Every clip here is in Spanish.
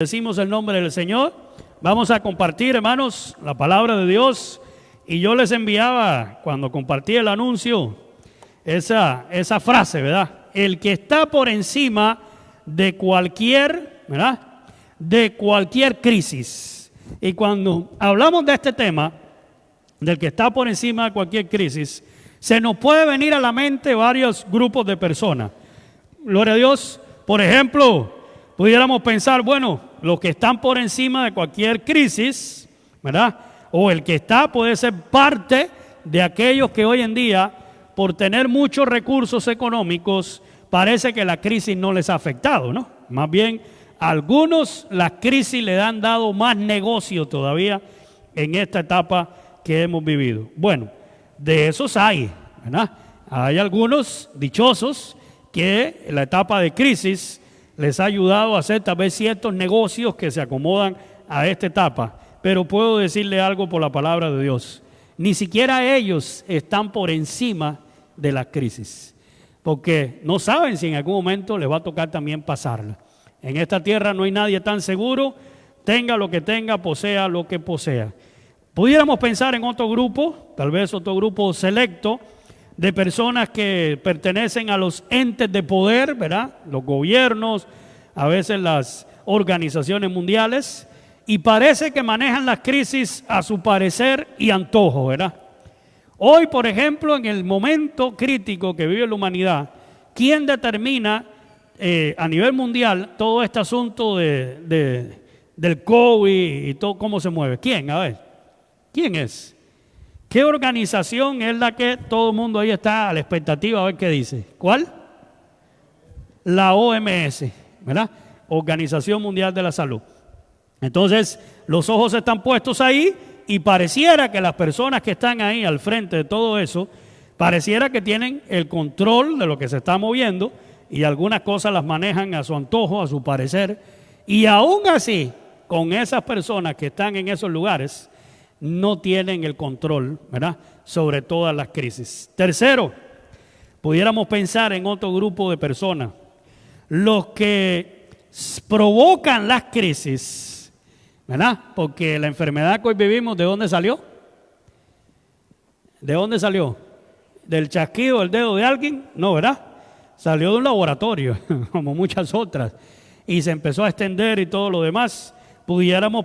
Decimos el nombre del Señor. Vamos a compartir, hermanos, la palabra de Dios. Y yo les enviaba, cuando compartí el anuncio, esa frase, ¿verdad? El que está por encima de cualquier, ¿verdad? De cualquier crisis. Y cuando hablamos de este tema, del que está por encima de cualquier crisis, se nos puede venir a la mente varios grupos de personas. Gloria a Dios. Por ejemplo, pudiéramos pensar, bueno, los que están por encima de cualquier crisis, ¿verdad? O el que está puede ser parte de aquellos que hoy en día, por tener muchos recursos económicos, parece que la crisis no les ha afectado, ¿no? Más bien, a algunos la crisis le han dado más negocio todavía en esta etapa que hemos vivido. Bueno, de esos hay, ¿verdad? Hay algunos dichosos que la etapa de crisis les ha ayudado a hacer tal vez ciertos negocios que se acomodan a esta etapa. Pero puedo decirle algo por la palabra de Dios. Ni siquiera ellos están por encima de la crisis, porque no saben si en algún momento les va a tocar también pasarla. En esta tierra no hay nadie tan seguro, tenga lo que tenga, posea lo que posea. Pudiéramos pensar en otro grupo, tal vez otro grupo selecto, de personas que pertenecen a los entes de poder, ¿verdad? Los gobiernos, a veces las organizaciones mundiales, y parece que manejan las crisis a su parecer y antojo, ¿verdad? Hoy, por ejemplo, en el momento crítico que vive la humanidad, ¿quién determina a nivel mundial todo este asunto del COVID y todo cómo se mueve? ¿Quién? A ver, ¿quién es? ¿Qué organización es la que todo el mundo ahí está a la expectativa a ver qué dice? ¿Cuál? La OMS, ¿verdad? Organización Mundial de la Salud. Entonces, los ojos están puestos ahí y pareciera que las personas que están ahí al frente de todo eso, pareciera que tienen el control de lo que se está moviendo y algunas cosas las manejan a su antojo, a su parecer. Y aún así, con esas personas que están en esos lugares, no tienen el control, ¿verdad?, sobre todas las crisis. Tercero, pudiéramos pensar en otro grupo de personas, los que provocan las crisis, ¿verdad? Porque la enfermedad que hoy vivimos, ¿de dónde salió? ¿De dónde salió? ¿Del chasquido del dedo de alguien? No, ¿verdad? Salió de un laboratorio, como muchas otras, y se empezó a extender y todo lo demás. Pudiéramos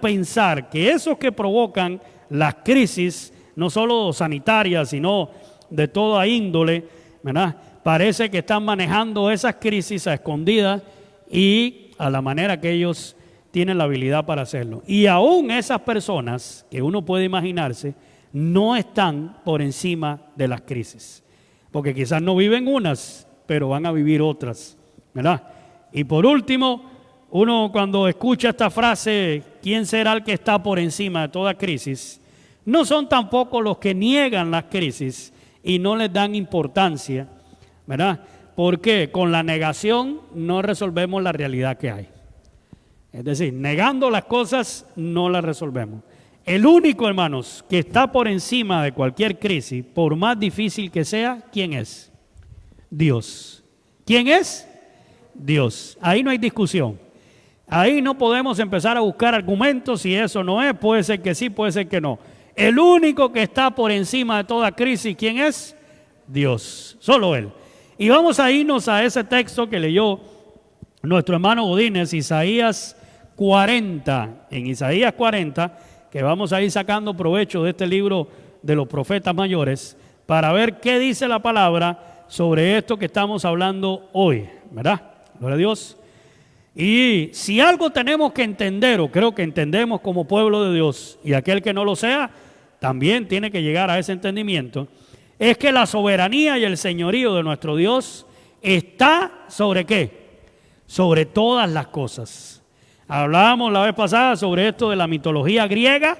pensar que esos que provocan las crisis, no solo sanitarias, sino de toda índole, ¿verdad? Parece que están manejando esas crisis a escondidas y a la manera que ellos tienen la habilidad para hacerlo. Y aún esas personas que uno puede imaginarse no están por encima de las crisis, porque quizás no viven unas, pero van a vivir otras, ¿verdad? Y por último, uno cuando escucha esta frase, ¿quién será el que está por encima de toda crisis? No son tampoco los que niegan las crisis y no les dan importancia, ¿verdad? Porque con la negación no resolvemos la realidad que hay. Es decir, negando las cosas no las resolvemos. El único, hermanos, que está por encima de cualquier crisis, por más difícil que sea, ¿quién es? Dios. ¿Quién es? Dios. Ahí no hay discusión. Ahí no podemos empezar a buscar argumentos si eso no es, puede ser que sí, puede ser que no. El único que está por encima de toda crisis, ¿quién es? Dios, solo Él. Y vamos a irnos a ese texto que leyó nuestro hermano Godínez, Isaías 40. En Isaías 40, que vamos a ir sacando provecho de este libro de los profetas mayores, para ver qué dice la palabra sobre esto que estamos hablando hoy, ¿verdad? Gloria a Dios. Y si algo tenemos que entender, o creo que entendemos como pueblo de Dios, y aquel que no lo sea, también tiene que llegar a ese entendimiento, es que la soberanía y el señorío de nuestro Dios está sobre ¿qué? Sobre todas las cosas. Hablábamos la vez pasada sobre esto de la mitología griega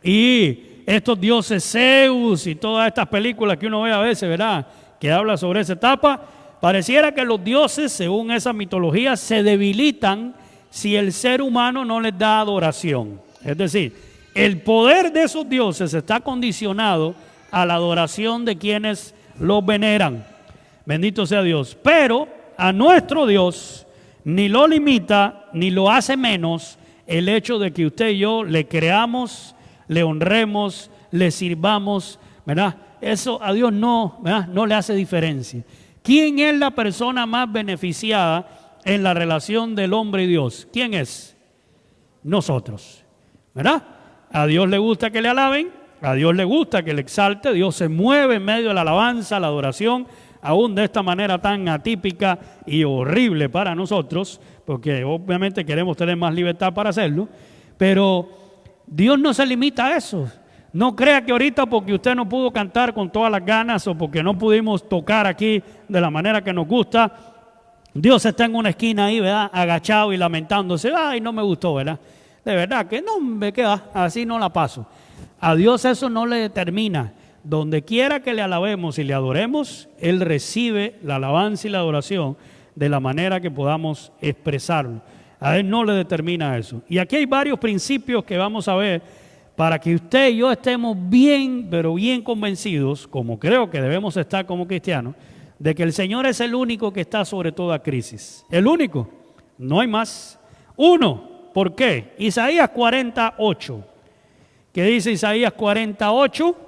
y estos dioses Zeus y todas estas películas que uno ve a veces, ¿verdad?, que habla sobre esa etapa. Pareciera que los dioses, según esa mitología, se debilitan si el ser humano no les da adoración. Es decir, el poder de esos dioses está condicionado a la adoración de quienes los veneran. Bendito sea Dios. Pero a nuestro Dios ni lo limita, ni lo hace menos el hecho de que usted y yo le creamos, le honremos, le sirvamos, ¿verdad? Eso a Dios no, ¿verdad? No le hace diferencia. ¿Quién es la persona más beneficiada en la relación del hombre y Dios? ¿Quién es? Nosotros, ¿verdad? A Dios le gusta que le alaben, a Dios le gusta que le exalte, Dios se mueve en medio de la alabanza, la adoración, aún de esta manera tan atípica y horrible para nosotros, porque obviamente queremos tener más libertad para hacerlo, pero Dios no se limita a eso. No crea que ahorita porque usted no pudo cantar con todas las ganas o porque no pudimos tocar aquí de la manera que nos gusta, Dios está en una esquina ahí, ¿verdad? Agachado y lamentándose, ay, no me gustó, ¿verdad? De verdad que no me queda, así no la paso. A Dios eso no le determina. Donde quiera que le alabemos y le adoremos, Él recibe la alabanza y la adoración de la manera que podamos expresarlo. A Él no le determina eso. Y aquí hay varios principios que vamos a ver para que usted y yo estemos bien, pero bien convencidos, como creo que debemos estar como cristianos, de que el Señor es el único que está sobre toda crisis. El único, no hay más. Uno, ¿por qué? Isaías 48. ¿Qué dice Isaías 48?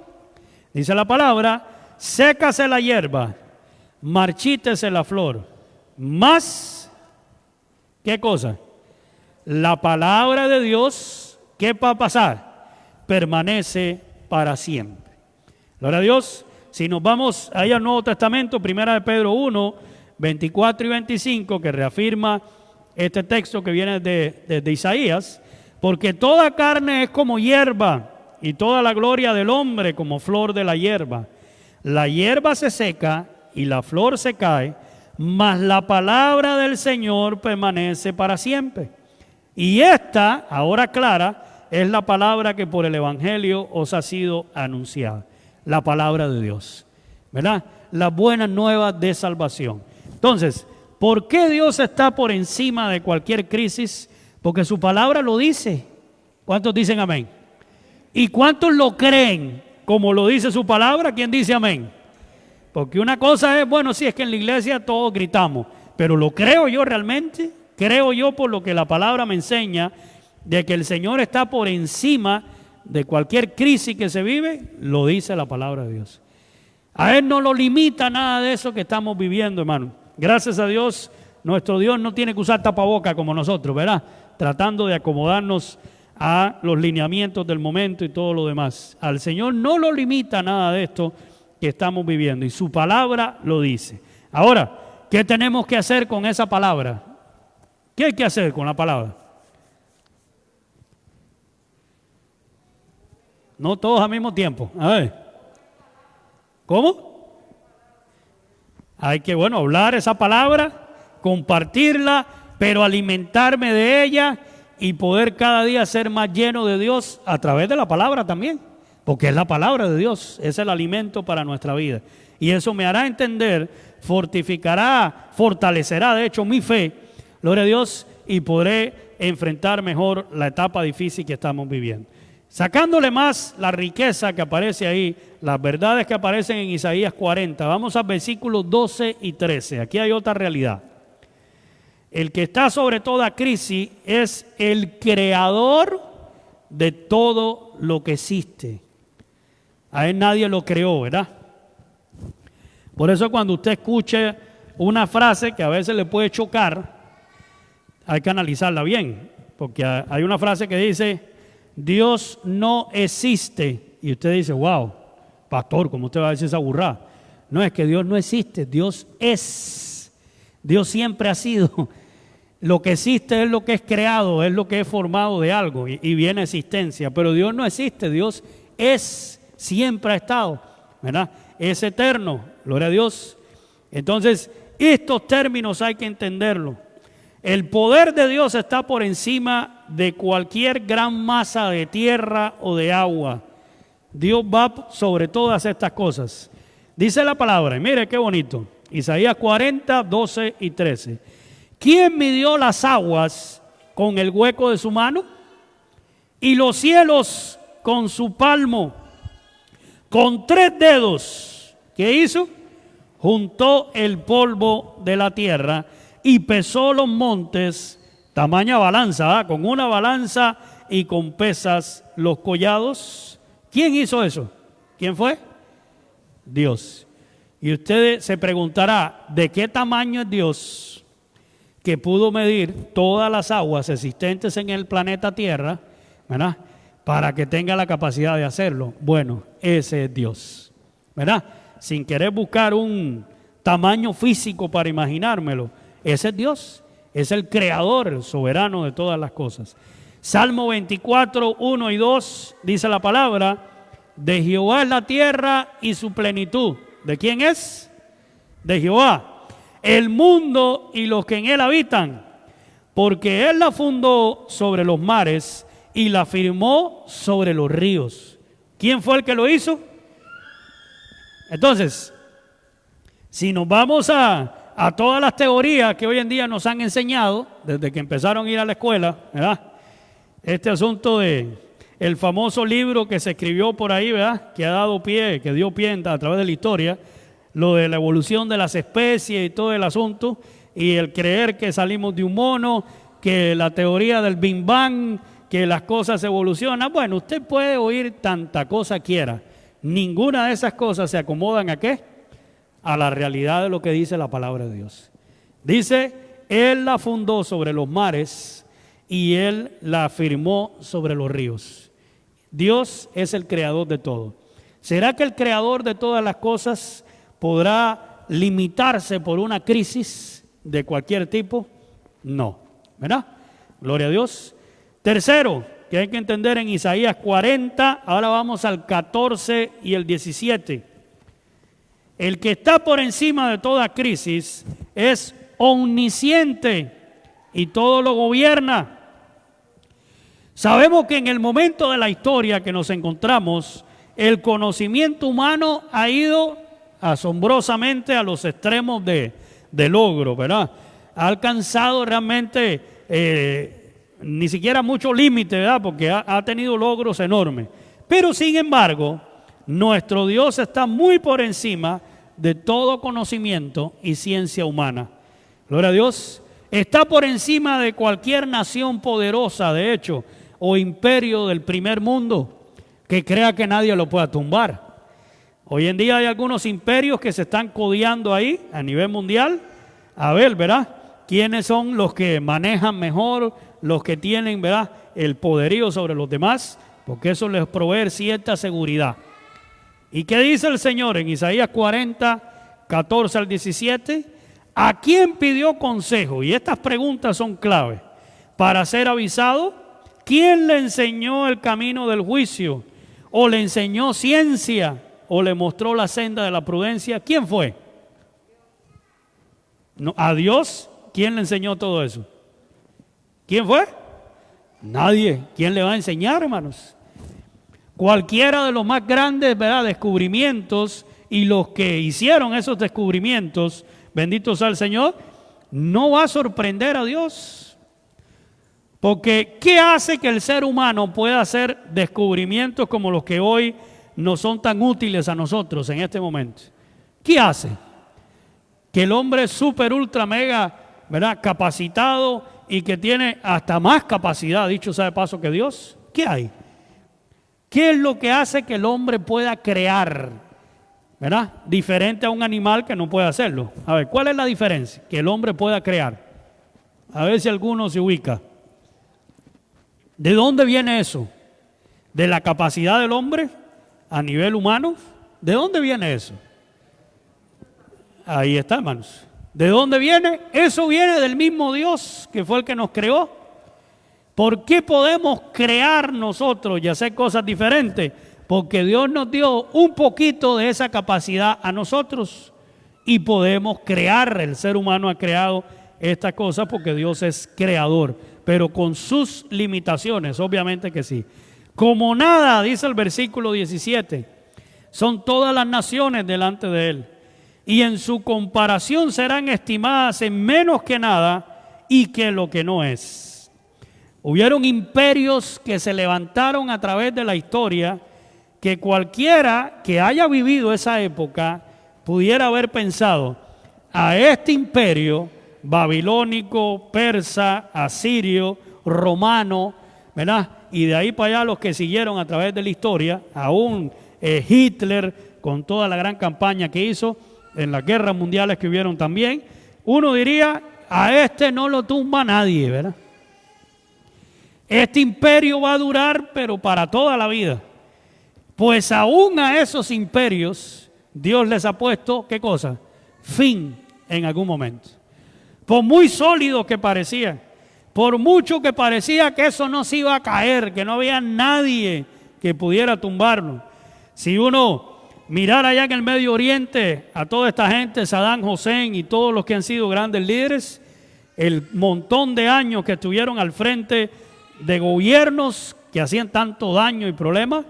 Dice la palabra, sécase la hierba, marchítese la flor, más, ¿qué cosa? La palabra de Dios, ¿qué va a pasar? Permanece para siempre. Gloria a Dios. Si nos vamos ahí al Nuevo Testamento, 1 de Pedro 1, 24 y 25, que reafirma este texto que viene de Isaías, porque toda carne es como hierba, y toda la gloria del hombre como flor de la hierba. La hierba se seca y la flor se cae, mas la palabra del Señor permanece para siempre. Y esta, ahora clara, es la palabra que por el Evangelio os ha sido anunciada. La palabra de Dios, ¿verdad? Las buenas nuevas de salvación. Entonces, ¿por qué Dios está por encima de cualquier crisis? Porque su palabra lo dice. ¿Cuántos dicen amén? ¿Y cuántos lo creen como lo dice su palabra? ¿Quién dice amén? Porque una cosa es, bueno, sí, es que en la iglesia todos gritamos, pero ¿lo creo yo realmente? Creo yo por lo que la palabra me enseña, de que el Señor está por encima de cualquier crisis que se vive, lo dice la palabra de Dios. A Él no lo limita nada de eso que estamos viviendo, hermano. Gracias a Dios, nuestro Dios no tiene que usar tapaboca como nosotros, ¿verdad? Tratando de acomodarnos a los lineamientos del momento y todo lo demás. Al Señor no lo limita nada de esto que estamos viviendo y su palabra lo dice. Ahora, ¿qué tenemos que hacer con esa palabra? ¿Qué hay que hacer con la palabra? No todos al mismo tiempo. A ver. ¿Cómo? Hay que, bueno, hablar esa palabra, compartirla, pero alimentarme de ella y poder cada día ser más lleno de Dios a través de la palabra también, porque es la palabra de Dios, es el alimento para nuestra vida. Y eso me hará entender, fortificará, fortalecerá de hecho mi fe, gloria a Dios, y podré enfrentar mejor la etapa difícil que estamos viviendo. Sacándole más la riqueza que aparece ahí, las verdades que aparecen en Isaías 40, vamos al versículos 12 y 13, aquí hay otra realidad. El que está sobre toda crisis es el creador de todo lo que existe. A Él nadie lo creó, ¿verdad? Por eso cuando usted escuche una frase que a veces le puede chocar, hay que analizarla bien, porque hay una frase que dice, Dios no existe, y usted dice, wow, pastor, ¿cómo usted va a decir esa burrada? No, es que Dios no existe, Dios es. Dios siempre ha sido. Lo que existe es lo que es creado, es lo que es formado de algo y viene a existencia. Pero Dios no existe, Dios es, siempre ha estado, ¿verdad? Es eterno, gloria a Dios. Entonces, estos términos hay que entenderlo. El poder de Dios está por encima de cualquier gran masa de tierra o de agua. Dios va sobre todas estas cosas. Dice la palabra, y mire qué bonito. Isaías 40, 12 y 13. ¿Quién midió las aguas con el hueco de su mano? Y los cielos con su palmo. Con 3 dedos. ¿Qué hizo? Juntó el polvo de la tierra y pesó los montes, tamaña balanza, con una balanza y con pesas los collados. ¿Quién hizo eso? ¿Quién fue? Dios. Y usted se preguntará, ¿de qué tamaño es Dios que pudo medir todas las aguas existentes en el planeta Tierra, ¿verdad?, para que tenga la capacidad de hacerlo? Bueno, ese es Dios, ¿verdad? Sin querer buscar un tamaño físico para imaginármelo, ese es Dios, es el creador, el soberano de todas las cosas. Salmo 24, 1 y 2 dice la palabra: de Jehová es la tierra y su plenitud. ¿De quién es? De Jehová. El mundo y los que en él habitan, porque él la fundó sobre los mares y la firmó sobre los ríos. ¿Quién fue el que lo hizo? Entonces, si nos vamos a todas las teorías que hoy en día nos han enseñado, desde que empezaron a ir a la escuela, ¿verdad? Este asunto de el famoso libro que se escribió por ahí, ¿verdad?, que ha dado pie, que dio pie a través de la historia, lo de la evolución de las especies y todo el asunto, y el creer que salimos de un mono, que la teoría del Big Bang, que las cosas evolucionan. Bueno, usted puede oír tanta cosa quiera, ninguna de esas cosas se acomodan ¿a qué? A la realidad de lo que dice la palabra de Dios. Dice, él la fundó sobre los mares y él la firmó sobre los ríos. Dios es el creador de todo. ¿Será que el creador de todas las cosas podrá limitarse por una crisis de cualquier tipo? No, ¿verdad? Gloria a Dios. Tercero, que hay que entender en Isaías 40, ahora vamos al 14 y el 17. El que está por encima de toda crisis es omnisciente y todo lo gobierna. Sabemos que en el momento de la historia que nos encontramos, el conocimiento humano ha ido asombrosamente a los extremos de logro, ¿verdad? Ha alcanzado realmente ni siquiera mucho límite, ¿verdad?, porque ha tenido logros enormes. Pero sin embargo, nuestro Dios está muy por encima de todo conocimiento y ciencia humana. Gloria a Dios. Está por encima de cualquier nación poderosa, de hecho, o imperio del primer mundo que crea que nadie lo pueda tumbar. Hoy en día hay algunos imperios que se están codeando ahí a nivel mundial. A ver, ¿verdad?, quiénes son los que manejan mejor, los que tienen, ¿verdad?, el poderío sobre los demás, porque eso les provee cierta seguridad. ¿Y qué dice el Señor en Isaías 40, 14 al 17? ¿A quién pidió consejo? Y estas preguntas son claves. Para ser avisado, ¿quién le enseñó el camino del juicio? ¿O le enseñó ciencia? ¿O le mostró la senda de la prudencia? ¿Quién fue? No, ¿a Dios? ¿Quién le enseñó todo eso? ¿Quién fue? Nadie. ¿Quién le va a enseñar, hermanos? Cualquiera de los más grandes, ¿verdad?, descubrimientos y los que hicieron esos descubrimientos, bendito sea el Señor, no va a sorprender a Dios. Porque ¿qué hace que el ser humano pueda hacer descubrimientos como los que hoy no son tan útiles a nosotros en este momento? ¿Qué hace? Que el hombre es súper, ultra, mega, ¿verdad?, capacitado y que tiene hasta más capacidad, dicho sea de paso, que Dios. ¿Qué hay? ¿Qué es lo que hace que el hombre pueda crear, ¿verdad?, diferente a un animal que no puede hacerlo? A ver, ¿cuál es la diferencia? Que el hombre pueda crear. A ver si alguno se ubica. ¿De dónde viene eso? ¿De la capacidad del hombre a nivel humano? ¿De dónde viene eso? Ahí está, hermanos. ¿De dónde viene? Eso viene del mismo Dios que fue el que nos creó. ¿Por qué podemos crear nosotros y hacer cosas diferentes? Porque Dios nos dio un poquito de esa capacidad a nosotros y podemos crear. El ser humano ha creado estas cosas porque Dios es creador, pero con sus limitaciones, obviamente que sí. Como nada, dice el versículo 17, son todas las naciones delante de Él, y en su comparación serán estimadas en menos que nada y que lo que no es. Hubieron imperios que se levantaron a través de la historia que cualquiera que haya vivido esa época pudiera haber pensado, a este imperio babilónico, persa, asirio, romano, ¿verdad? Y de ahí para allá los que siguieron a través de la historia, aún Hitler con toda la gran campaña que hizo en las guerras mundiales que hubieron también, uno diría, a este no lo tumba nadie, ¿verdad? Este imperio va a durar, pero para toda la vida. Pues aún a esos imperios, Dios les ha puesto, ¿qué cosa? Fin en algún momento. Por muy sólido que parecía, por mucho que parecía que eso no se iba a caer, que no había nadie que pudiera tumbarlo. Si uno mirara allá en el Medio Oriente a toda esta gente, Saddam Hussein y todos los que han sido grandes líderes, el montón de años que estuvieron al frente de gobiernos que hacían tanto daño y problemas,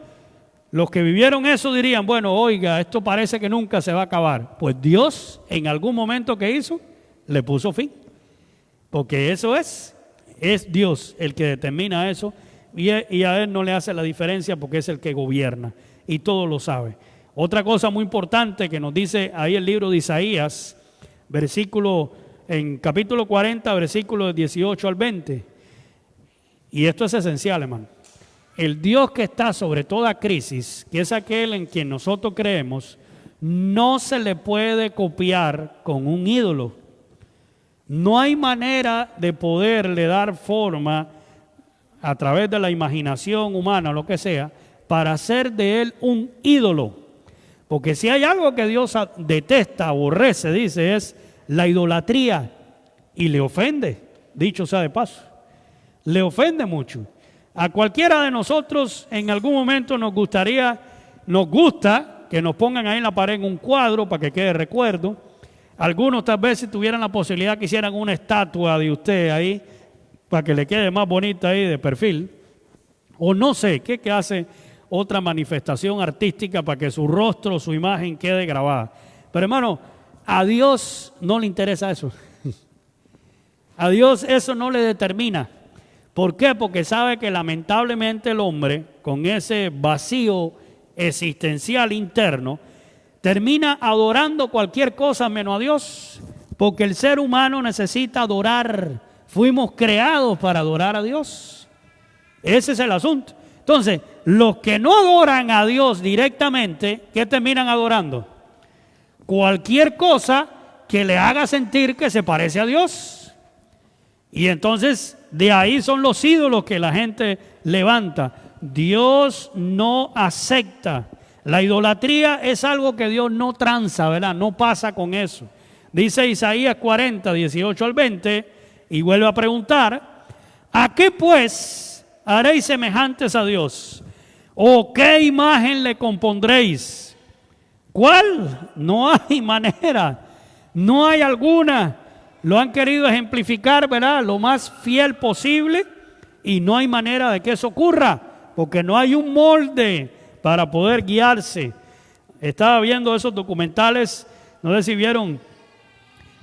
los que vivieron eso dirían, bueno, oiga, esto parece que nunca se va a acabar. Pues Dios, en algún momento que hizo, le puso fin. Porque eso es Dios el que determina eso y a Él no le hace la diferencia porque es el que gobierna y todo lo sabe. Otra cosa muy importante que nos dice ahí el libro de Isaías, en capítulo 40, versículos 18 al 20. Y esto es esencial, hermano. El Dios que está sobre toda crisis, que es aquel en quien nosotros creemos, no se le puede copiar con un ídolo. No hay manera de poderle dar forma a través de la imaginación humana, lo que sea, para hacer de él un ídolo. Porque si hay algo que Dios detesta, aborrece, dice, es la idolatría y le ofende, dicho sea de paso. Le ofende mucho. A cualquiera de nosotros en algún momento nos gusta que nos pongan ahí en la pared un cuadro para que quede recuerdo. Algunos tal vez si tuvieran la posibilidad que hicieran una estatua de usted ahí para que le quede más bonita ahí de perfil. O no sé, ¿qué hace otra manifestación artística para que su rostro, su imagen quede grabada? Pero hermano, a Dios no le interesa eso. A Dios eso no le determina. ¿Por qué? Porque sabe que lamentablemente el hombre, con ese vacío existencial interno, termina adorando cualquier cosa menos a Dios, porque el ser humano necesita adorar. Fuimos creados para adorar a Dios. Ese es el asunto. Entonces, los que no adoran a Dios directamente, ¿qué terminan adorando? Cualquier cosa que le haga sentir que se parece a Dios. Y entonces de ahí son los ídolos que la gente levanta. Dios no acepta. La idolatría es algo que Dios no tranza, ¿verdad? No pasa con eso. Dice Isaías 40, 18 al 20, y vuelve a preguntar, ¿a qué pues haréis semejantes a Dios? ¿O qué imagen le compondréis? ¿Cuál? No hay manera, no hay alguna. Lo han querido ejemplificar, ¿verdad? Lo más fiel posible y no hay manera de que eso ocurra, porque no hay un molde para poder guiarse. Estaba viendo esos documentales, no sé si vieron,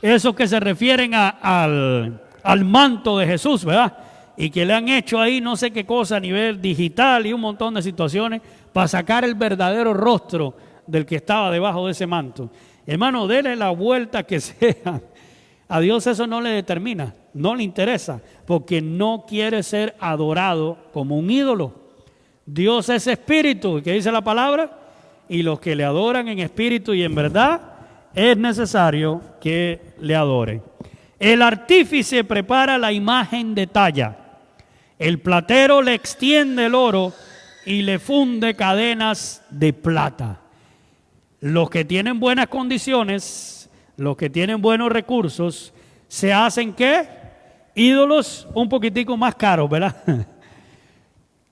esos que se refieren al manto de Jesús, ¿verdad? Y que le han hecho ahí no sé qué cosa a nivel digital y un montón de situaciones para sacar el verdadero rostro del que estaba debajo de ese manto. Hermano, dele la vuelta que sea. A Dios eso no le determina, no le interesa, porque no quiere ser adorado como un ídolo. Dios es espíritu, ¿qué dice la palabra? Y los que le adoran en espíritu y en verdad, es necesario que le adoren. El artífice prepara la imagen de talla. El platero le extiende el oro y le funde cadenas de plata. Los que tienen buenas condiciones, los que tienen buenos recursos, se hacen ¿qué? Ídolos un poquitico más caros, ¿verdad?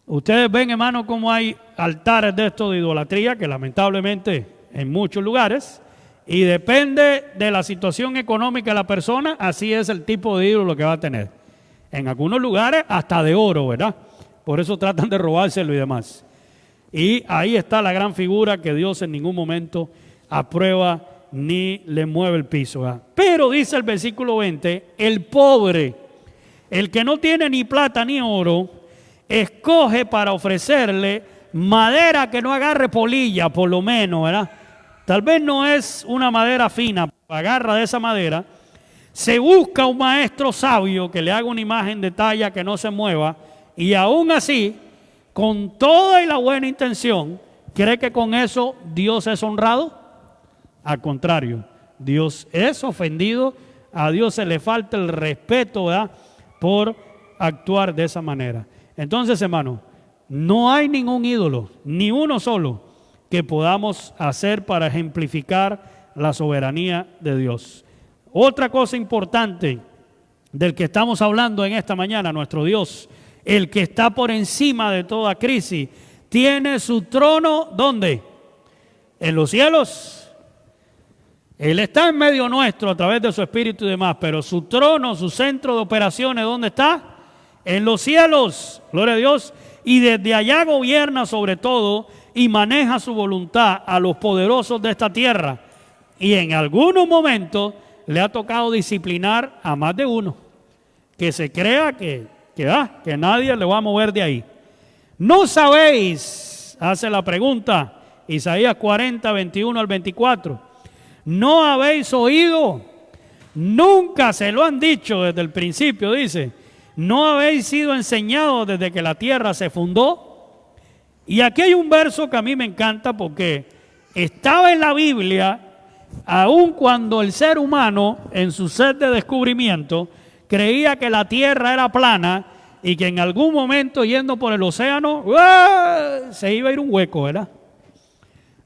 Ustedes ven, hermano, cómo hay altares de esto de idolatría, que lamentablemente en muchos lugares, y depende de la situación económica de la persona, así es el tipo de ídolo que va a tener. En algunos lugares hasta de oro, ¿verdad? Por eso tratan de robárselo y demás. Y ahí está la gran figura que Dios en ningún momento aprueba ni le mueve el piso, ¿verdad? Pero dice el versículo 20, el pobre, el que no tiene ni plata ni oro, escoge para ofrecerle madera que no agarre polilla, por lo menos, ¿verdad? Tal vez no es una madera fina, agarra de esa madera, Se busca un maestro sabio que le haga una imagen de talla que no se mueva, y aún así, con toda y la buena intención, ¿cree que con eso Dios es honrado? Al contrario, Dios es ofendido, a Dios se le falta el respeto, ¿verdad?, por actuar de esa manera. Entonces, hermano, no hay ningún ídolo, ni uno solo, que podamos hacer para ejemplificar la soberanía de Dios. Otra cosa importante del que estamos hablando en esta mañana, nuestro Dios, el que está por encima de toda crisis, tiene su trono, ¿dónde? En los cielos. Él está en medio nuestro a través de su Espíritu y demás, pero su trono, su centro de operaciones, ¿dónde está? En los cielos, gloria a Dios, y desde allá gobierna sobre todo y maneja su voluntad a los poderosos de esta tierra, y en algunos momentos le ha tocado disciplinar a más de uno, que se crea que nadie le va a mover de ahí. ¿No sabéis? Hace la pregunta, Isaías 40, 21 al 24. ¿No habéis oído? Nunca se lo han dicho desde el principio, dice. ¿No habéis sido enseñados desde que la tierra se fundó? Y aquí hay un verso que a mí me encanta porque estaba en la Biblia, aun cuando el ser humano, en su sed de descubrimiento, creía que la tierra era plana y que en algún momento, yendo por el océano, se iba a ir un hueco, ¿verdad?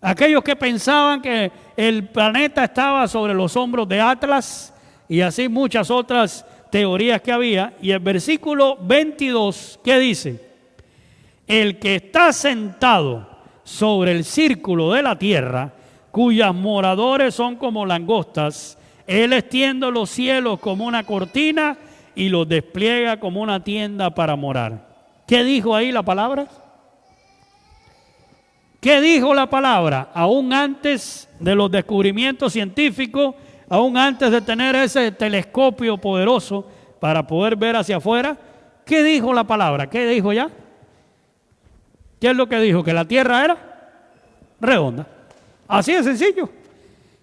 Aquellos que pensaban que el planeta estaba sobre los hombros de Atlas, y así muchas otras teorías que había. Y el versículo 22, ¿qué dice? El que está sentado sobre el círculo de la tierra, cuyas moradores son como langostas, él extiende los cielos como una cortina y los despliega como una tienda para morar. ¿Qué dijo ahí la palabra? ¿Qué dijo la palabra? Aún antes de los descubrimientos científicos, aún antes de tener ese telescopio poderoso para poder ver hacia afuera, ¿qué dijo la palabra? ¿Qué dijo ya? ¿Qué es lo que dijo? Que la tierra era redonda. Así de sencillo,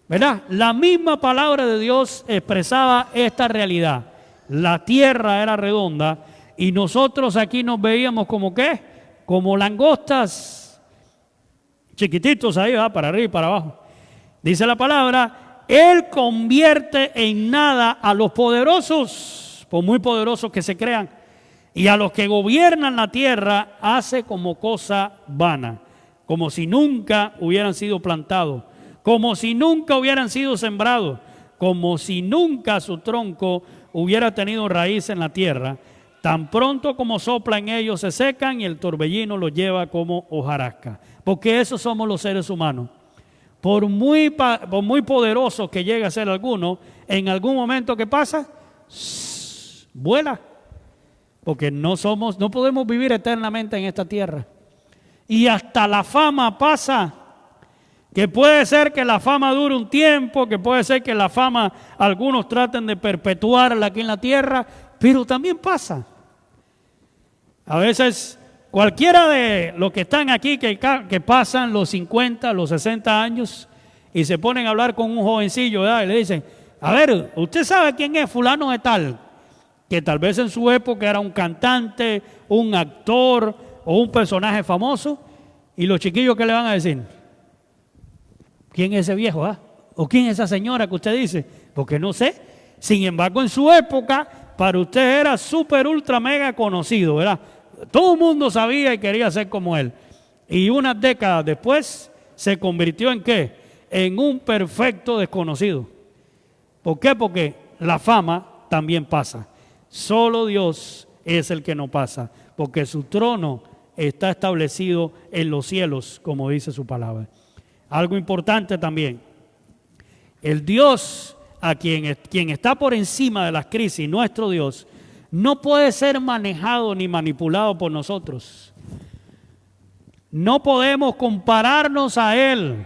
¿verdad? La misma palabra de Dios expresaba esta realidad. La tierra era redonda y nosotros aquí nos veíamos como ¿qué? Como langostas chiquititos ahí, ¿verdad? Para arriba y para abajo. Dice la palabra, Él convierte en nada a los poderosos, por muy poderosos que se crean, y a los que gobiernan la tierra hace como cosa vana, como si nunca hubieran sido plantados, como si nunca hubieran sido sembrados, como si nunca su tronco hubiera tenido raíz en la tierra. Tan pronto como sopla en ellos se secan y el torbellino los lleva como hojarasca. Porque esos somos los seres humanos. Por muy poderoso que llegue a ser alguno, en algún momento, ¿qué pasa? Vuela. Porque no podemos vivir eternamente en esta tierra. Y hasta la fama pasa. Que puede ser que la fama dure un tiempo, que puede ser que la fama algunos traten de perpetuarla aquí en la tierra, pero también pasa. A veces cualquiera de los que están aquí que pasan los 50, los 60 años y se ponen a hablar con un jovencillo, ¿verdad? Y le dicen, a ver, ¿usted sabe quién es fulano de tal? Que tal vez en su época era un cantante, un actor o un personaje famoso. Y los chiquillos, ¿qué le van a decir? ¿Quién es ese viejo? ¿O quién es esa señora que usted dice? Porque no sé. Sin embargo, en su época, para usted era súper, ultra, mega conocido, ¿verdad? Todo el mundo sabía y quería ser como él. Y unas décadas después se convirtió en ¿qué? En un perfecto desconocido. ¿Por qué? Porque la fama también pasa. Solo Dios es el que no pasa, porque su trono está establecido en los cielos, como dice su palabra. Algo importante también, el Dios a quien está por encima de las crisis, nuestro Dios, no puede ser manejado ni manipulado por nosotros. No podemos compararnos a Él,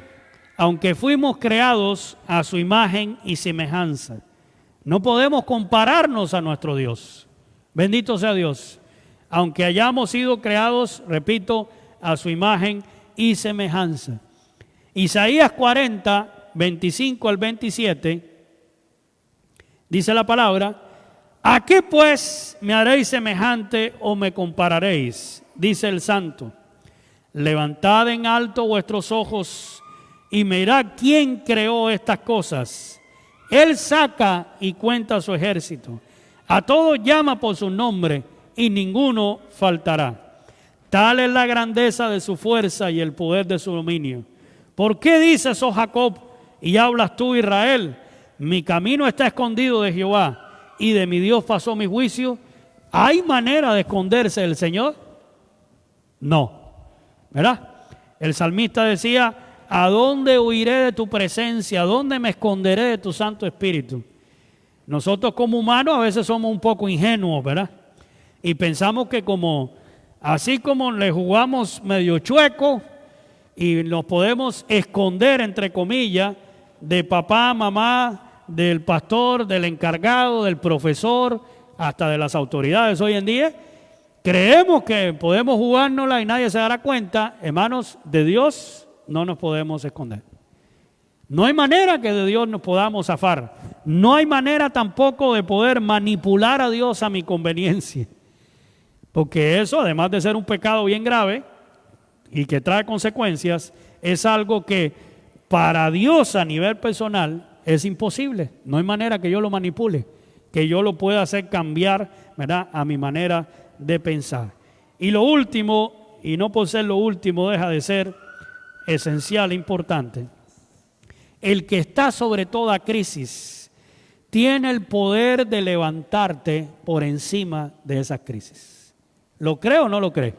aunque fuimos creados a su imagen y semejanza. No podemos compararnos a nuestro Dios. Bendito sea Dios. Aunque hayamos sido creados, repito, a su imagen y semejanza. Isaías 40, 25 al 27, Dice la palabra: ¿a qué pues me haréis semejante o me compararéis? Dice el Santo: levantad en alto vuestros ojos y mirad quién creó estas cosas. Él saca y cuenta su ejército. A todos llama por su nombre y ninguno faltará. Tal es la grandeza de su fuerza y el poder de su dominio. ¿Por qué dices, oh Jacob, y hablas tú, Israel? Mi camino está escondido de Jehová, y de mi Dios pasó mi juicio. ¿Hay manera de esconderse del Señor? No, ¿verdad? El salmista decía: ¿a dónde huiré de tu presencia? ¿A dónde me esconderé de tu Santo Espíritu? Nosotros como humanos a veces somos un poco ingenuos, ¿verdad? Y pensamos que así como le jugamos medio chueco y nos podemos esconder, entre comillas, de papá, mamá, del pastor, del encargado, del profesor, hasta de las autoridades hoy en día, creemos que podemos jugárnosla y nadie se dará cuenta. Hermanos, de Dios no nos podemos esconder. No hay manera que de Dios nos podamos zafar. No hay manera tampoco de poder manipular a Dios a mi conveniencia. Porque eso, además de ser un pecado bien grave y que trae consecuencias, es algo que para Dios a nivel personal es imposible. No hay manera que yo lo manipule, que yo lo pueda hacer cambiar, ¿verdad?, a mi manera de pensar. Y lo último, y no por ser lo último, deja de ser esencial e importante: el que está sobre toda crisis tiene el poder de levantarte por encima de esas crisis. ¿Lo cree o no lo cree?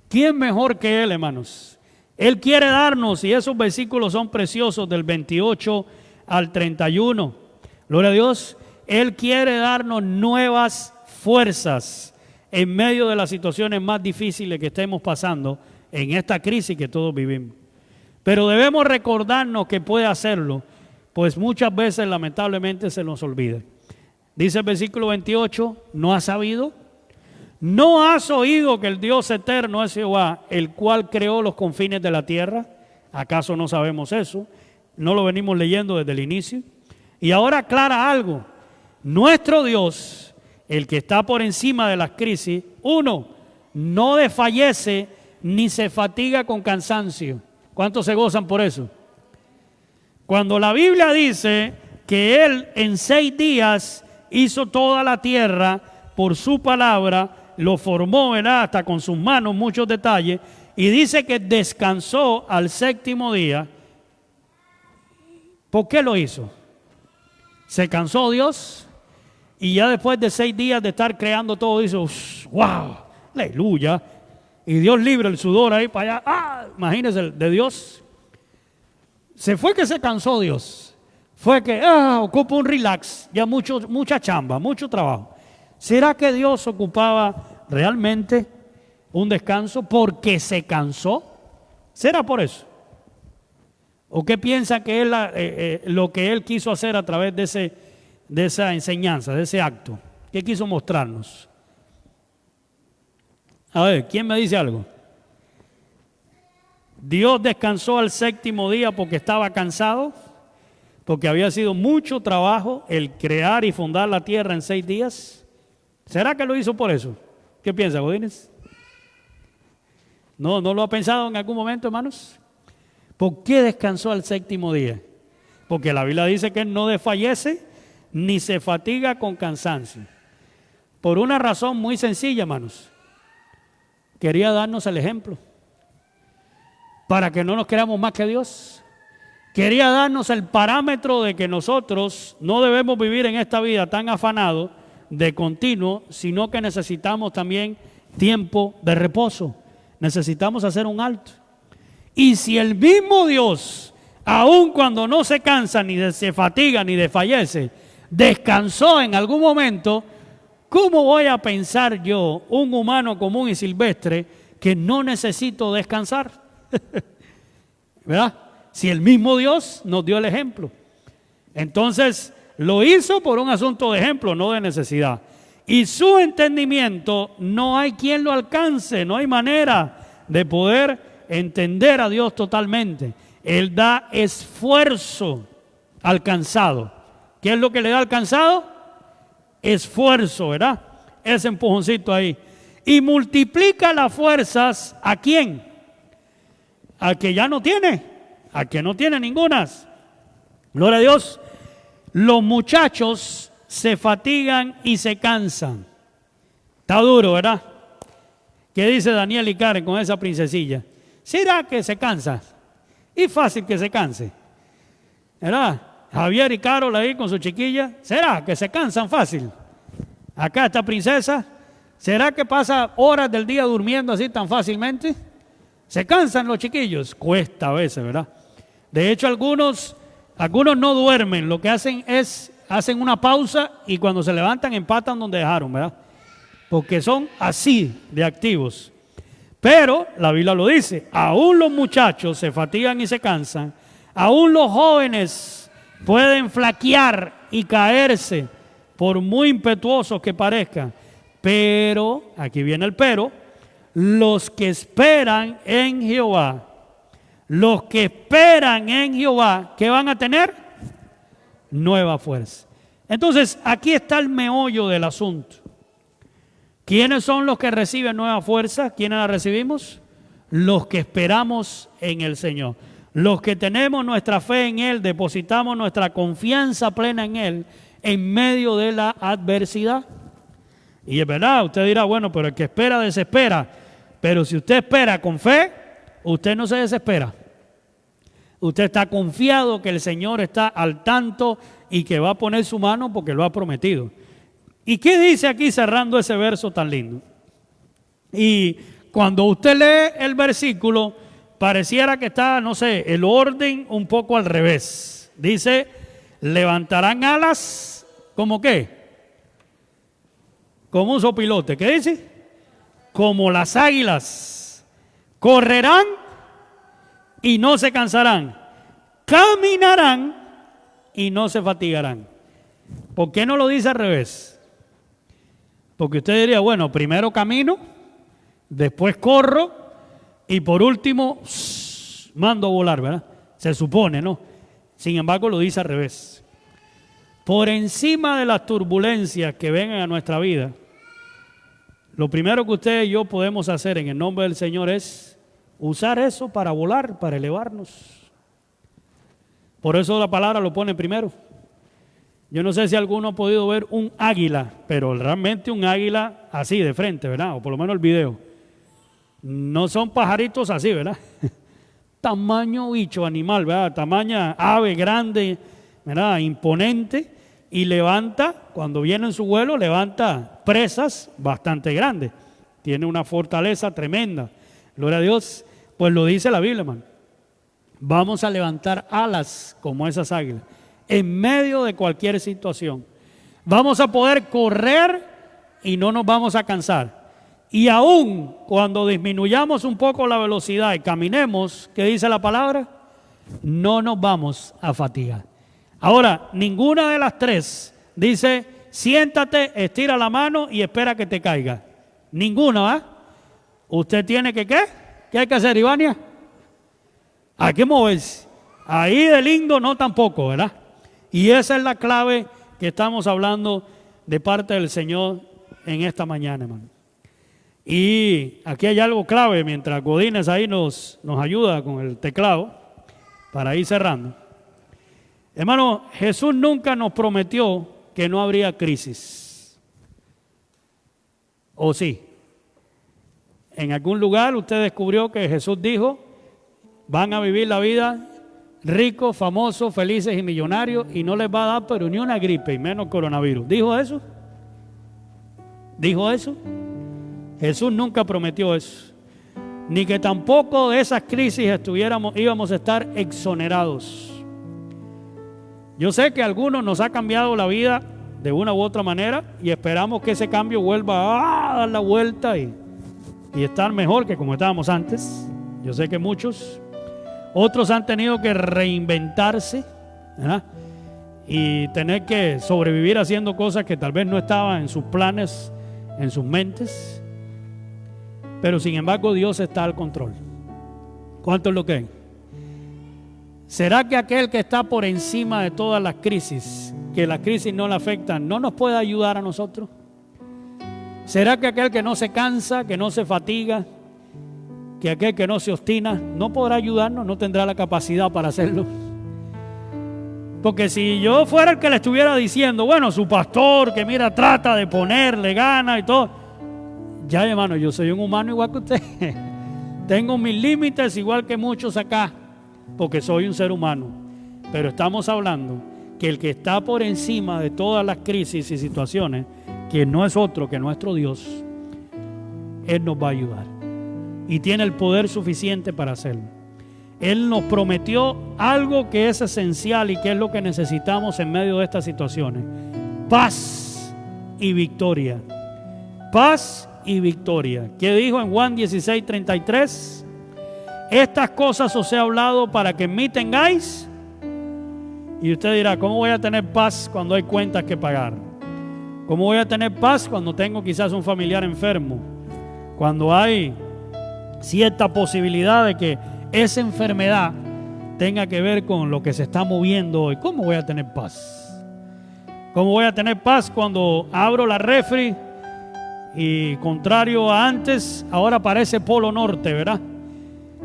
¿Quién mejor que Él, hermanos? Él quiere darnos, y esos versículos son preciosos, del 28 al 31. Gloria a Dios. Él quiere darnos nuevas fuerzas en medio de las situaciones más difíciles que estemos pasando en esta crisis que todos vivimos. Pero debemos recordarnos que puede hacerlo, pues muchas veces lamentablemente se nos olvida. Dice el versículo 28: ¿no has sabido? ¿No has oído que el Dios eterno es Jehová, el cual creó los confines de la tierra? ¿Acaso no sabemos eso? ¿No lo venimos leyendo desde el inicio? Y ahora aclara algo: nuestro Dios, el que está por encima de las crisis, uno, no desfallece ni se fatiga con cansancio. ¿Cuántos se gozan por eso? Cuando la Biblia dice que Él en 6 días hizo toda la tierra por su palabra, lo formó, ¿verdad?, hasta con sus manos, muchos detalles, y dice que descansó al 7º día. ¿Por qué lo hizo? Se cansó Dios, y ya después de 6 días de estar creando todo, hizo ¡wow! ¡Aleluya! Y Dios libre el sudor ahí para allá. ¡Ah! Imagínense, de Dios. Se fue que se cansó Dios. Fue que ocupa un relax, ya mucha chamba, mucho trabajo. ¿Será que Dios ocupaba realmente un descanso porque se cansó? ¿Será por eso? ¿O qué piensa que es lo que Él quiso hacer a través de esa enseñanza, de ese acto? ¿Qué quiso mostrarnos? A ver, ¿quién me dice algo? Dios descansó al 7º día porque estaba cansado, porque había sido mucho trabajo el crear y fundar la tierra en 6 días. ¿Será que lo hizo por eso? ¿Qué piensa, Godínez? ¿No lo ha pensado en algún momento, hermanos? ¿Por qué descansó al 7º día? Porque la Biblia dice que Él no desfallece ni se fatiga con cansancio. Por una razón muy sencilla, hermanos. Quería darnos el ejemplo para que no nos creamos más que Dios. Quería darnos el parámetro de que nosotros no debemos vivir en esta vida tan afanados de continuo, sino que necesitamos también tiempo de reposo. Necesitamos hacer un alto. Y si el mismo Dios, aun cuando no se cansa, ni se fatiga, ni desfallece, descansó en algún momento, ¿cómo voy a pensar yo, un humano común y silvestre, que no necesito descansar? ¿Verdad? Si el mismo Dios nos dio el ejemplo. Entonces, lo hizo por un asunto de ejemplo, no de necesidad. Y su entendimiento no hay quien lo alcance, no hay manera de poder entender a Dios totalmente. Él da esfuerzo al cansado. ¿Qué es lo que le da al cansado? Esfuerzo, ¿verdad? Ese empujoncito ahí. Y multiplica las fuerzas, ¿a quién? Al que ya no tiene, al que no tiene ningunas. Gloria a Dios. Los muchachos se fatigan y se cansan. Está duro, ¿verdad? ¿Qué dice Daniel y Karen con esa princesilla? ¿Será que se cansa? Y fácil que se canse, ¿verdad? Javier y Carol ahí con su chiquilla, ¿será que se cansan fácil? Acá esta princesa, ¿será que pasa horas del día durmiendo así tan fácilmente? ¿Se cansan los chiquillos? Cuesta a veces, ¿verdad? De hecho, algunos no duermen, lo que hacen es, hacen una pausa y cuando se levantan empatan donde dejaron, ¿verdad? Porque son así de activos. Pero la Biblia lo dice, aún los muchachos se fatigan y se cansan, aún los jóvenes pueden flaquear y caerse por muy impetuosos que parezcan. Pero, aquí viene el pero, los que esperan en Jehová, ¿qué van a tener? Nueva fuerza. Entonces, aquí está el meollo del asunto. ¿Quiénes son los que reciben nueva fuerza? ¿Quiénes la recibimos? Los que esperamos en el Señor. Los que tenemos nuestra fe en Él, depositamos nuestra confianza plena en Él en medio de la adversidad. Y es verdad, usted dirá, bueno, pero el que espera desespera. Pero si usted espera con fe, usted no se desespera. Usted está confiado que el Señor está al tanto y que va a poner su mano porque lo ha prometido. ¿Y qué dice aquí cerrando ese verso tan lindo? Y cuando usted lee el versículo, pareciera que está, no sé, el orden un poco al revés. Dice, levantarán alas, ¿como qué? Como un sopilote. ¿Qué dice? Como las águilas. Correrán y no se cansarán. Caminarán y no se fatigarán. ¿Por qué no lo dice al revés? Porque usted diría, bueno, primero camino, después corro y por último mando a volar, ¿verdad? Se supone, ¿no? Sin embargo, lo dice al revés. Por encima de las turbulencias que vengan a nuestra vida, lo primero que usted y yo podemos hacer en el nombre del Señor es usar eso para volar, para elevarnos. Por eso la palabra lo pone primero. Yo no sé si alguno ha podido ver un águila, pero realmente un águila así de frente, ¿verdad? O por lo menos el video. No son pajaritos así, ¿verdad? Tamaño bicho, animal, ¿verdad? Tamaña ave grande, ¿verdad? Imponente, y levanta, cuando viene en su vuelo, levanta presas bastante grandes. Tiene una fortaleza tremenda. Gloria a Dios. Pues lo dice la Biblia, hermano. Vamos a levantar alas como esas águilas en medio de cualquier situación. Vamos a poder correr y no nos vamos a cansar. Y aún cuando disminuyamos un poco la velocidad y caminemos, ¿qué dice la palabra? No nos vamos a fatigar. Ahora, ninguna de las tres dice, siéntate, estira la mano y espera que te caiga. Ninguna, ¿va? Usted tiene que, ¿qué? ¿Qué hay que hacer, Ivania? Hay que moverse. Ahí de lindo no tampoco, ¿verdad? Y esa es la clave que estamos hablando de parte del Señor en esta mañana, hermano. Y aquí hay algo clave, mientras Godínez ahí nos ayuda con el teclado, para ir cerrando. Hermano, Jesús nunca nos prometió que no habría crisis. ¿O sí? En algún lugar usted descubrió que Jesús dijo, van a vivir la vida ricos, famosos, felices y millonarios y no les va a dar pero ni una gripe y menos coronavirus. ¿Dijo eso? ¿Dijo eso? Jesús nunca prometió eso. Ni que tampoco de esas crisis íbamos a estar exonerados. Yo sé que a algunos nos ha cambiado la vida de una u otra manera y esperamos que ese cambio vuelva a dar la vuelta y estar mejor que como estábamos antes. Yo sé que muchos. Otros han tenido que reinventarse, ¿verdad? Y tener que sobrevivir haciendo cosas que tal vez no estaban en sus planes, en sus mentes. Pero sin embargo Dios está al control. ¿Cuántos lo creen? ¿Será que aquel que está por encima de todas las crisis que la crisis no le afectan, ¿no nos puede ayudar a nosotros? ¿Será que aquel que no se cansa, que no se fatiga, que aquel que no se obstina, no podrá ayudarnos, no tendrá la capacidad para hacerlo? Porque si yo fuera el que le estuviera diciendo, bueno, su pastor que mira, trata de ponerle ganas y todo, ya hermano, yo soy un humano igual que usted. Tengo mis límites igual que muchos acá, porque soy un ser humano. Pero estamos hablando que el que está por encima de todas las crisis y situaciones, que no es otro que nuestro Dios, Él nos va a ayudar y tiene el poder suficiente para hacerlo. Él nos prometió algo que es esencial y que es lo que necesitamos en medio de estas situaciones: paz y victoria. Paz y victoria. ¿Qué dijo en Juan 16:33? Estas cosas os he hablado para que en mí tengáis. Y usted dirá, ¿cómo voy a tener paz cuando hay cuentas que pagar? ¿Cómo voy a tener paz cuando tengo quizás un familiar enfermo? Cuando hay cierta posibilidad de que esa enfermedad tenga que ver con lo que se está moviendo hoy. ¿Cómo voy a tener paz? ¿Cómo voy a tener paz cuando abro la refri y, contrario a antes, ahora parece Polo Norte, ¿verdad?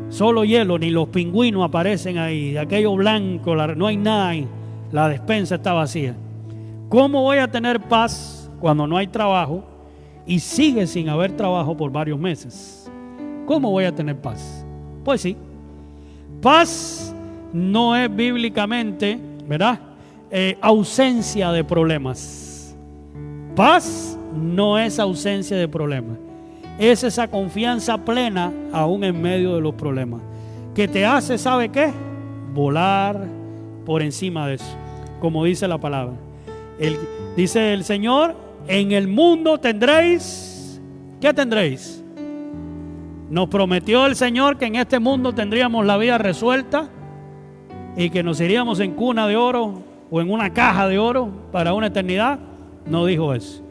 Solo hielo, ni los pingüinos aparecen ahí, aquello blanco, no hay nada ahí, la despensa está vacía. ¿Cómo voy a tener paz cuando no hay trabajo y sigue sin haber trabajo por varios meses? ¿Cómo voy a tener paz? Pues sí, paz no es bíblicamente, ¿verdad? Ausencia de problemas. Paz no es ausencia de problemas. Es esa confianza plena aún en medio de los problemas, que te hace, ¿sabe qué? Volar por encima de eso, como dice la palabra. Dice el Señor, en el mundo tendréis, ¿qué tendréis? Nos prometió el Señor que en este mundo tendríamos la vida resuelta y que nos iríamos en cuna de oro o en una caja de oro para una eternidad. No dijo eso.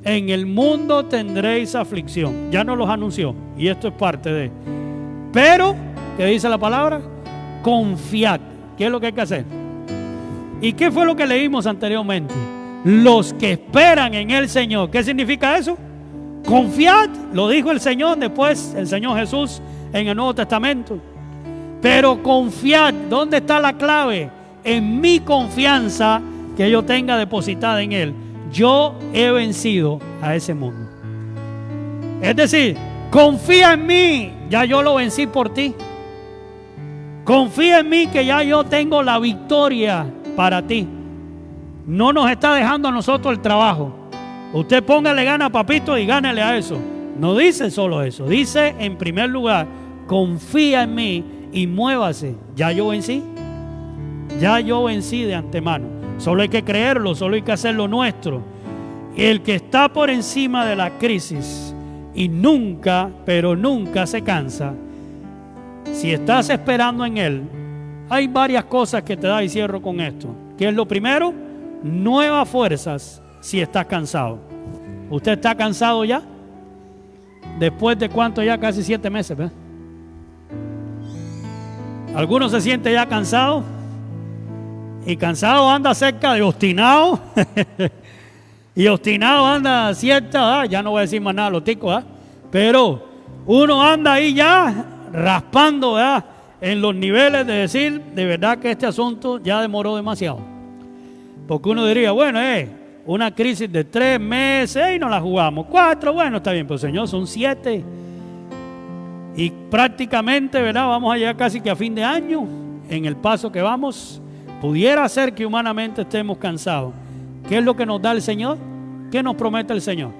En el mundo tendréis aflicción. Ya nos los anunció y esto es parte de. Pero, ¿qué dice la palabra? Confiad. ¿Qué es lo que hay que hacer? ¿Y qué fue lo que leímos anteriormente? Los que esperan en el Señor. ¿Qué significa eso? Confiad, lo dijo el Señor después, el Señor Jesús en el Nuevo Testamento. Pero confiad, ¿dónde está la clave? En mi confianza que yo tenga depositada en Él. Yo he vencido a ese mundo. Es decir, confía en mí, ya yo lo vencí por ti. Confía en mí que ya yo tengo la victoria para ti. No nos está dejando a nosotros el trabajo. Usted póngale ganas, papito, y gánale a eso. No dice solo eso, dice en primer lugar, confía en mí y muévase. Ya yo vencí. Ya yo vencí de antemano. Solo hay que creerlo, solo hay que hacerlo nuestro. El que está por encima de la crisis y nunca, pero nunca se cansa, si estás esperando en Él, hay varias cosas que te da, y cierro con esto. ¿Qué es lo primero? Nuevas fuerzas si estás cansado. ¿Usted está cansado ya? ¿Después de cuánto ya? Casi 7 meses, ¿verdad? ¿Alguno se siente ya cansado? Y cansado anda cerca de obstinado. Y obstinado anda cierta, ya no voy a decir más nada, los ticos, pero uno anda ahí ya raspando, ¿verdad? En los niveles de decir, de verdad que este asunto ya demoró demasiado. Porque uno diría, bueno, una crisis de 3 meses y nos la jugamos. 4, bueno, está bien, pero Señor, son 7. Y prácticamente, ¿verdad? Vamos a llegar casi que a fin de año. En el paso que vamos, pudiera ser que humanamente estemos cansados. ¿Qué es lo que nos da el Señor? ¿Qué nos promete el Señor?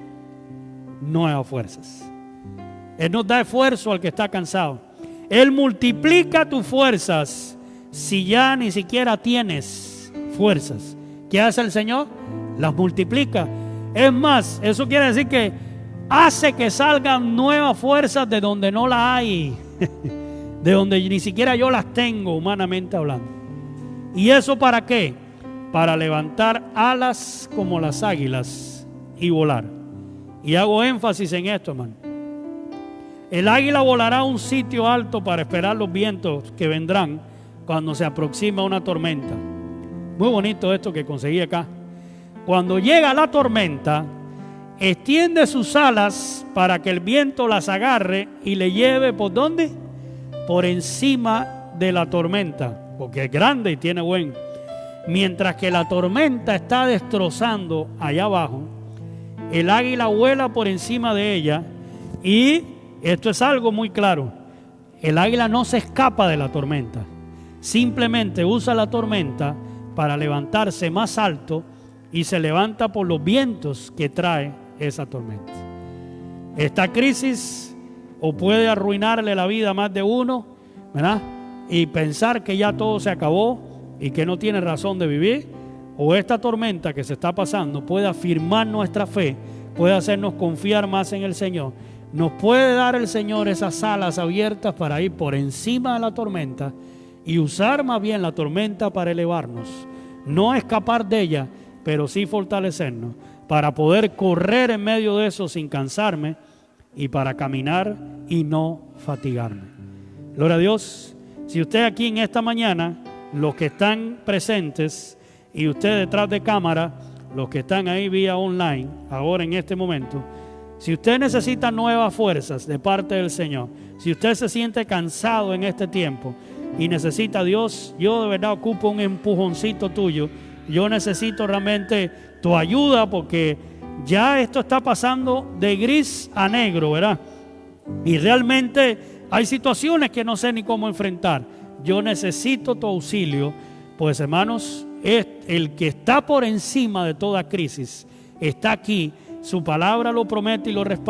Nuevas fuerzas. Él nos da esfuerzo al que está cansado. Él multiplica tus fuerzas si ya ni siquiera tienes fuerzas. ¿Qué hace el Señor? Las multiplica. Es más, eso quiere decir que hace que salgan nuevas fuerzas de donde no las hay. De donde ni siquiera yo las tengo, humanamente hablando. ¿Y eso para qué? Para levantar alas como las águilas y volar. Y hago énfasis en esto, hermano. El águila volará a un sitio alto para esperar los vientos que vendrán cuando se aproxima una tormenta. Muy bonito esto que conseguí acá. cuando llega la tormenta, extiende sus alas para que el viento las agarre y le lleve ¿por dónde? Por encima de la tormenta, porque es grande y tiene buen. Mientras que la tormenta está destrozando allá abajo, el águila vuela por encima de ella. Y esto es algo muy claro: el águila no se escapa de la tormenta, simplemente usa la tormenta para levantarse más alto, y se levanta por los vientos que trae esa tormenta. Esta crisis o puede arruinarle la vida a más de uno, ¿verdad? Y pensar que ya todo se acabó y que no tiene razón de vivir, o esta tormenta que se está pasando puede afirmar nuestra fe, puede hacernos confiar más en el Señor. Nos puede dar el Señor esas alas abiertas para ir por encima de la tormenta y usar más bien la tormenta para elevarnos, no escapar de ella, pero sí fortalecernos para poder correr en medio de eso sin cansarme y para caminar y no fatigarme. Gloria a Dios. Si usted aquí en esta mañana, los que están presentes y usted detrás de cámara, los que están ahí vía online, ahora en este momento, si usted necesita nuevas fuerzas de parte del Señor, si usted se siente cansado en este tiempo y necesita, Dios, yo de verdad ocupo un empujoncito tuyo, yo necesito realmente tu ayuda porque ya esto está pasando de gris a negro, ¿verdad? Y realmente hay situaciones que no sé ni cómo enfrentar. Yo necesito tu auxilio, pues hermanos, es el que está por encima de toda crisis, está aquí, su palabra lo promete y lo respalda.